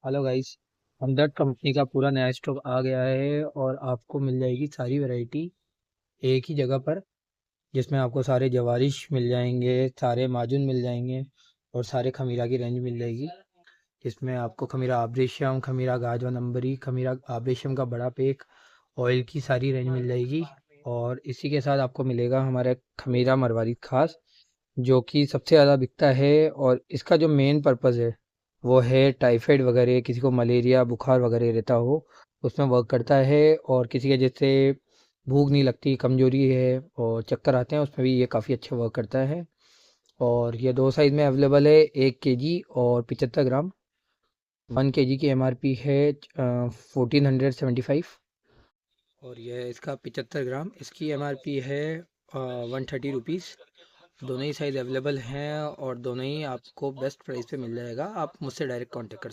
Hello guys. हमदर्द company का पूरा नया स्टॉक आ गया है और आपको मिल जाएगी सारी वैरायटी एक ही जगह पर, जिसमें आपको सारे जवारिश मिल जाएंगे, सारे माजून मिल जाएंगे और सारे खमीरा की रेंज मिल जाएगी। जिसमें आपको खमीरा आब्रेशम, खमीरा गाजवा नंबरी, खमीरा आब्रेशम का बड़ा पेक, ऑयल की सारी रेंज मिल जाएगी। और इसी के साथ आपको मिलेगा हमारा खमीरा मरवारी खास, जो कि सबसे ज़्यादा बिकता है। और इसका जो मेन पर्पज़ है वो है टाइफाइड वगैरह, किसी को मलेरिया बुखार वगैरह रहता हो उसमें वर्क करता है। और किसी के जैसे भूख नहीं लगती, कमजोरी है और चक्कर आते हैं, उसमें भी ये काफ़ी अच्छा वर्क करता है। और ये दो साइज़ में अवेलेबल है, 1 kg और 75 ग्राम। 1 kg की एमआरपी है 1475। और यह इसका 75 ग्राम, इसकी एमआरपी है 130 रुपीज़। दोनों ही साइज़ अवेलेबल हैं और दोनों ही आपको बेस्ट प्राइस पे मिल जाएगा। आप मुझसे डायरेक्ट कांटेक्ट कर